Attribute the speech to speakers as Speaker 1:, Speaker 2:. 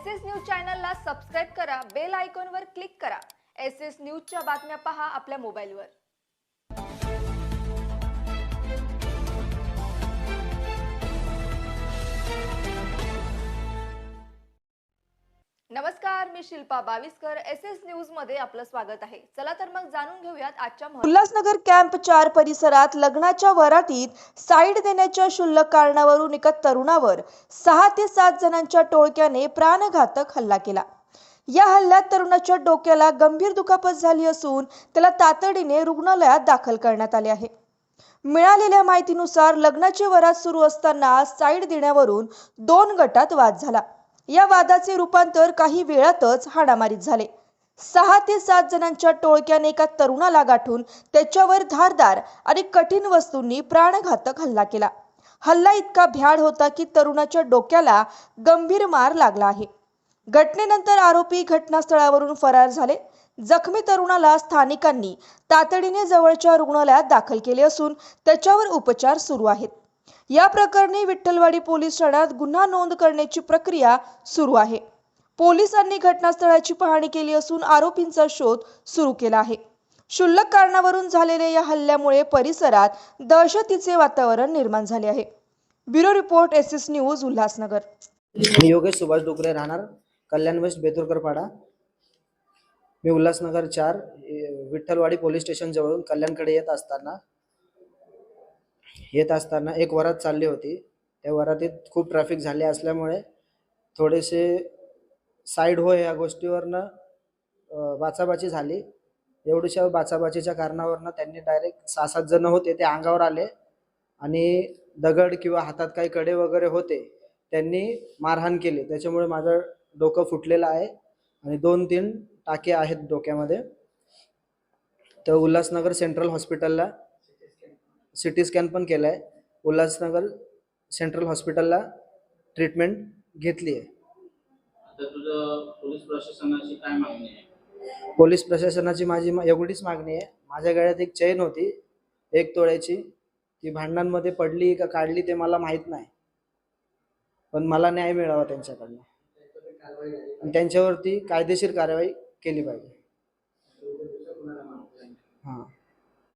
Speaker 1: SS news चॅनलला subscribe करा, bell आयकॉनवर क्लिक करा। एसएस न्यूजच्या बातम्या पहा आपल्या मोबाईलवर। नमस्कार, मी शिल्पा बाविस्कर। एसएस न्यूज मध्ये आपलं स्वागत आहे। चला तर मग जाणून घेऊयात आजच्या
Speaker 2: उल्हासनगर कॅम्प 4 परिसरात लग्नाच्या वरातीत साईड देण्याच्या क्षुल्लक कारणावरून एका तरुणावर 6 ते 7 जणांच्या टोळक्याने प्राणघातक हल्ला केला। या हल्ल्यात तरुणाच्या डोक्याला गंभीर दुखापत झाली असून त्याला तातडीने रुग्णालयात दाखल करण्यात आले आहे। मिळालेल्या माहितीनुसार लग्नाची वरात सुरू असताना साईड देण्यावरून 2 गटात वाद झाला। या वादाचे रूपांतर काही वेळातच हाणामारीत झाले। 6 ते 7 जणांच्या टोळक्याने एका तरुणाला गाठून त्याच्यावर धारदार आणि कठीण वस्तूंनी प्राणघातक हल्ला केला। हल्ला इतका भ्याड होता की तरुणाच्या डोक्याला गंभीर मार लागला आहे। घटनेनंतर आरोपी घटनास्थळावरून फरार झाले। जखमी तरुणाला स्थानिकांनी तातडीने जवळच्या रुग्णालयात दाखल केले असून त्याच्यावर उपचार सुरू आहेत। या प्रकरणी विठ्ठलवाडी पोलीस ठाण्यात गुन्हा नोंद करण्याची प्रक्रिया सुरू आहे। पोलिसांनी घटनास्थळाची पाहणी केली असून आरोपींचा शोध सुरू केला आहे। क्षुल्लक कारणावरून झालेल्या या हल्ल्यामुळे परिसरात दहशतीचे वातावरण निर्माण झाले आहे। Bureau report, SS news, Ulhasnagar.
Speaker 3: मी योगेश सुभाष डुकरे, राहणार कल्याण वेस्ट, बेतुरकर पाडा। मी उल्हासनगर 4 विठ्ठलवाडी पोलीस स्टेशन जवळून कल्याणकडे येत असताना एक वरात चालली होती। त्या वरातीत खूप ट्रॅफिक झाले असल्यामुळे थोडेसे साईड हो या गोष्टीवरनं बाचाबाची झाली। एवढीशा बाचाबाचीच्या कारणावरनं त्यांनी डायरेक्ट 6-7 जण होते ते अंगावर आले आणि दगड किंवा हातात काही कडे वगैरे होते त्यांनी मारहाण केली। त्याच्यामुळे माझं डोकं फुटलेलं आहे आणि 2-3 टाके आहेत डोक्यामध्ये। तर उल्हासनगर सेंट्रल हॉस्पिटलला सिटी स्कॅन पण केलाय। उल्हासनगर सेंट्रल हॉस्पिटलला ट्रीटमेंट घेतली आहे।
Speaker 4: आता तुझं पोलीस प्रशासनाची काय मागणी आहे?
Speaker 3: पोलीस प्रशासनाची माझी एवढीच मागणी आहे, माझ्या गळ्यात एक चेन होती 1 तोळ्याची, ती भांडणांमध्ये पडली का काढली ते मला माहित नाही, पण मला न्याय मिळावा त्यांच्याकडनं आणि त्यांच्यावरती कायदेशीर कारवाई केली पाहिजे। हां।